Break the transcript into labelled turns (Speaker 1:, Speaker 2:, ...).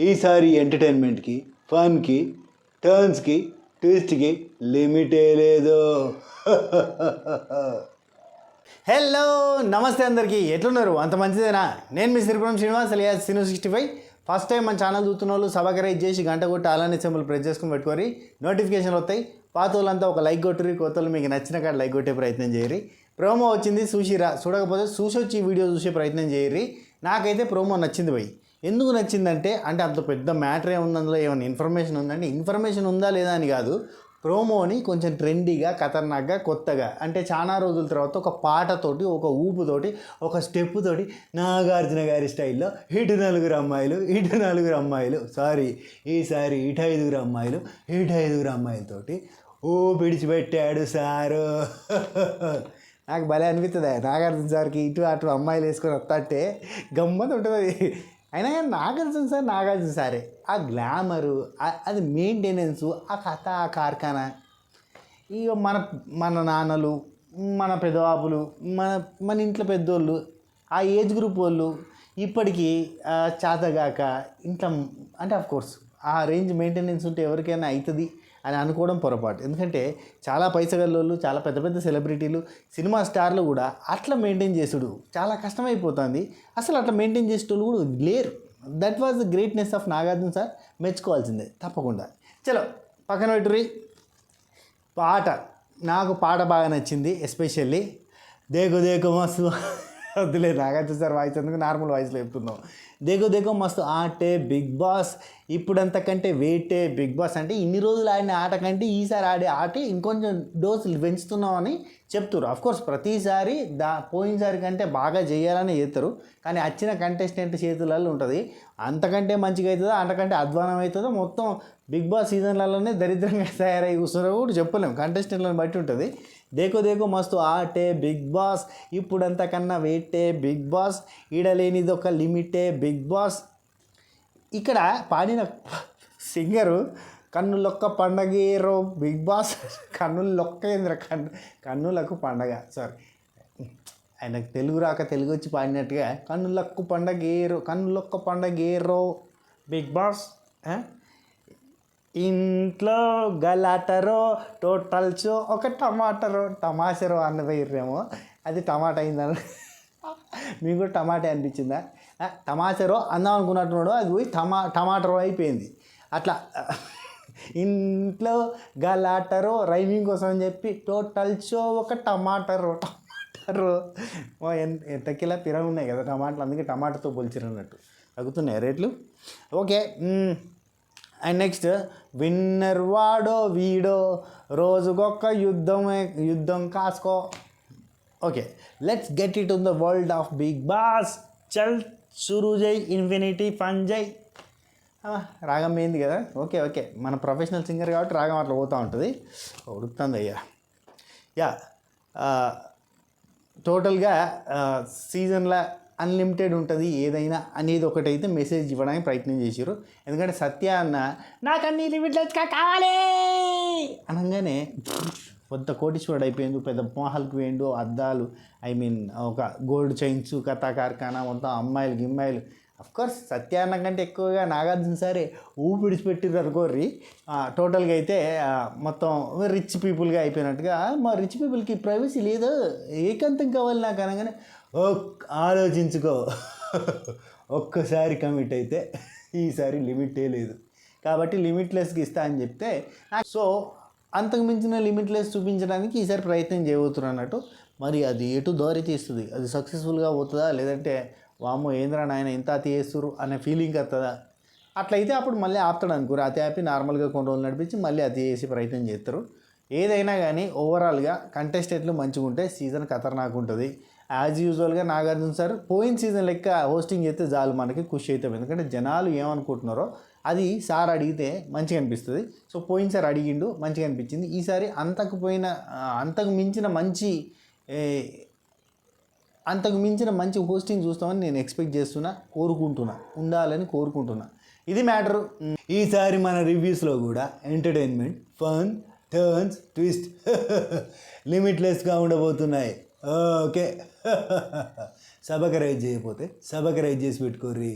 Speaker 1: ఈసారి ఎంటర్టైన్మెంట్కి, ఫన్కి, టర్న్స్కి, ట్విస్ట్కి లిమిటే లేదు. హలో నమస్తే అందరికీ, ఎట్లున్నారు? అంత మంచిదేనా? నేను మీ Sripuram Srinivas alias Sinu65. First time మన ఛానల్ చూస్తున్న వాళ్ళు సబ్స్క్రైబ్ చేసి గంట కొట్టి అలానే సింబల్ ప్రెస్ చేసుకుని పెట్టుకోరి, నోటిఫికేషన్లు వస్తాయి. పాత వాళ్ళంతా ఒక లైక్ కొట్టురి, కొత్త వాళ్ళు మీకు నచ్చిన కాడ లైక్ కొట్టే ప్రయత్నం చేయరి. ప్రోమో వచ్చింది చూసిరా, చూడకపోతే చూసి వచ్చి వీడియో చూసే ప్రయత్నం చేయరి. నాకైతే ప్రోమో నచ్చింది భయ్. ఎందుకు నచ్చిందంటే అంత పెద్ద మ్యాటర్ ఏముంది, అందులో ఏమైనా ఇన్ఫర్మేషన్ ఉందంటే ఇన్ఫర్మేషన్ ఉందా లేదా అని కాదు, ప్రోమోని కొంచెం ట్రెండీగా, ఖతర్నాక్గా, కొత్తగా, అంటే చాలా రోజుల తర్వాత ఒక పాటతోటి, ఒక ఊపుతోటి, ఒక స్టెప్ తోటి నాగార్జున గారి స్టైల్లో ఇటు నలుగురు అమ్మాయిలు ఈసారి ఇటు ఐదుగురు అమ్మాయిలతోటి పిడిచిపెట్టాడు సారు. నాకు భలే అనిపిస్తుంది నాగార్జున సార్కి ఇటు అటు అమ్మాయిలు వేసుకొని వస్తాంటే గమ్మత్ ఉంటుంది. అయినా కానీ నాగార్జున సారే ఆ గ్లామరు, అది మెయింటెనెన్సు, ఆ కథ, ఆ కార్ఖానా, ఇక మన నాన్నలు, మన పెదవాపులు, మన ఇంట్లో పెద్దోళ్ళు, ఆ ఏజ్ గ్రూప్ వాళ్ళు ఇప్పటికీ చేతగాక ఇంట్లో, అంటే ఆఫ్కోర్స్ ఆ రేంజ్ మెయింటెనెన్స్ ఉంటే ఎవరికైనా అవుతుంది అని అనుకోవడం పొరపాటు. ఎందుకంటే చాలా పైసగల్లోళ్ళు, చాలా పెద్ద పెద్ద సెలబ్రిటీలు, సినిమా స్టార్లు కూడా అట్లా మెయింటైన్ చేసుడు చాలా కష్టమైపోతుంది. అసలు అట్లా మెయింటైన్ చేసేటోళ్ళు కూడా లేరు. That was the greatness of Nagarjuna sir, మెచ్చుకోవాల్సిందే తప్పకుండా. చలో పక్కన పెట్టుర్రి. నాకు పాట బాగా నచ్చింది. ఎస్పెషల్లీ దేకో మస్తు, వద్దులే నాగార్జున సార్ వాయిస్ ఎందుకు, నార్మల్ వాయిస్లో చెప్తున్నాం. దేకో మస్తు ఆటే బిగ్ బాస్, ఇప్పుడంతకంటే వేటే బిగ్ బాస్, అంటే ఇన్ని రోజులు ఆడిన ఆట కంటే ఈసారి ఆడే ఆటే ఇంకొంచెం డోసులు పెంచుతున్నామని చెప్తారు. అఫ్కోర్స్ ప్రతిసారి పోయినసారి కంటే బాగా చేయాలని చేస్తారు, కానీ వచ్చిన కంటెస్టెంట్ చేతులలో ఉంటుంది. అంతకంటే మంచిగా అవుతుందో, అంతకంటే అధ్వానం అవుతుందో, మొత్తం బిగ్ బాస్ సీజన్లలోనే దరిద్రంగా తయారై కూర్చున్నారో కూడా చెప్పలేము, కంటెస్టెంట్లను బట్టి ఉంటుంది. దేకో మస్తు ఆటే బిగ్ బాస్, ఇప్పుడంతకన్నా వేటే బిగ్ బాస్, ఈడలేనిది ఒక లిమిటే బిగ్ బాస్. ఇక్కడ పాడిన సింగరు కన్నులొక్క పండగేరో బిగ్ బాస్. కన్నులకు పండగ, సారీ, ఆయనకు తెలుగు రాక తెలుగు వచ్చి పాడినట్టుగా కన్నులొక్క పండగేరో బిగ్ బాస్. ఇంట్లో గలాటరో టోటల్ షో ఒక టమాటరో అన్నదేమో, అది టమాటా అయిందని మీకు కూడా టమాటా అనిపించిందా? టమాటరో అందాం అనుకున్నట్టున్నాడు, అది పోయి టమాటరో అయిపోయింది. అట్లా ఇంట్లో గలాటరో రైమింగ్ కోసం అని చెప్పి టోటల్ షో ఒక టమాటరో ఎంత కిలో పిర ఉన్నాయి కదా టమాటాలు, అందుకే టమాటాతో పోల్చిరు అన్నట్టు తగ్గుతున్నాయి రేట్లు. ఓకే, అండ్ నెక్స్ట్ విన్నర్ వాడో వీడో, రోజుకొక్క యుద్ధం కాసుకో. Okay, let's get it in the world of big boss. చల్ షురూ జై, ఇన్ఫినిటీ ఫన్ జై. రాగం ఏంది కదా. ఓకే, మన ప్రొఫెషనల్ సింగర్ కాబట్టి రాగం అట్లా పోతూ ఉంటుంది. ఉడుకుతుంది అయ్యా. టోటల్గా సీజన్లో అన్లిమిటెడ్ ఉంటుంది ఏదైనా అనేది ఒకటైతే మెసేజ్ ఇవ్వడానికి ప్రయత్నం చేశారు. ఎందుకంటే సత్య అన్న నాకు అన్ని లిమిట్లెస్గా కావాలి అనగానే పెద్ద కోటీశ్వరుడు అయిపోయింది, పెద్ద మోహాలకు పోయిండు, అద్దాలు, ఒక గోల్డ్ చైన్స్, కథా కార్ఖానా, మొత్తం అమ్మాయిలు. అఫ్కోర్స్ సత్య అన్న కంటే ఎక్కువగా నాగార్జున సరే విడిచిపెట్టిర్రు అనుకోర్రి. టోటల్గా అయితే మొత్తం రిచ్ పీపుల్గా అయిపోయినట్టుగా. మా రిచ్ పీపుల్కి ప్రైవసీ లేదు, ఏకాంతం కావాలి నాకు అనగానే ఆలోచించుకో, ఒక్కసారి కమిట్ అయితే ఈసారి లిమిటే లేదు కాబట్టి లిమిట్లెస్కి ఇస్తా అని చెప్తే, సో అంతకు మించిన లిమిట్లెస్ చూపించడానికి ఈసారి ప్రయత్నం చేయబోతున్నారు అన్నట్టు. మరి అది ఎటు దారి తీస్తుంది, అది సక్సెస్ఫుల్గా పోతుందా, లేదంటే వామ్మో ఏంద్రా నాయన ఇంత అతి చేస్తురు అనే ఫీలింగ్ వస్తుందా? అట్లయితే అప్పుడు మళ్ళీ ఆపుతాడు అనుకోరు, అతి ఆపి నార్మల్గా కొన్ని రోజులు నడిపించి మళ్ళీ అతి చేసి ప్రయత్నం చేస్తారు. ఏదైనా కానీ ఓవరాల్గా కంటెస్టెంట్లు మంచిగా ఉంటే సీజన్ ఖతర్నాక్ ఉంటుంది. యాజ్ యూజువల్గా నాగార్జున సార్ పోయిన సీజన్ లెక్క హోస్టింగ్ చేస్తే చాలు మనకి ఖుషి అవుతాం. ఎందుకంటే జనాలు ఏమనుకుంటున్నారో అది సార్ అడిగితే మంచిగా అనిపిస్తుంది. సో పోయినసారి అడిగిండు, మంచిగా అనిపించింది. ఈసారి అంతకు మించిన మంచి హోస్టింగ్ చూస్తామని నేను ఎక్స్పెక్ట్ చేస్తున్నా, ఉండాలని కోరుకుంటున్నా. ఇది మ్యాటరు. ఈసారి మన రివ్యూస్లో కూడా ఎంటర్టైన్మెంట్, ఫన్, టర్న్స్, ట్విస్ట్ లిమిట్లెస్గా ఉండబోతున్నాయి. ఓకే, సబ్స్క్రైబ్ చేయకపోతే సబ్స్క్రైబ్ చేసి పెట్టుకోర్రి.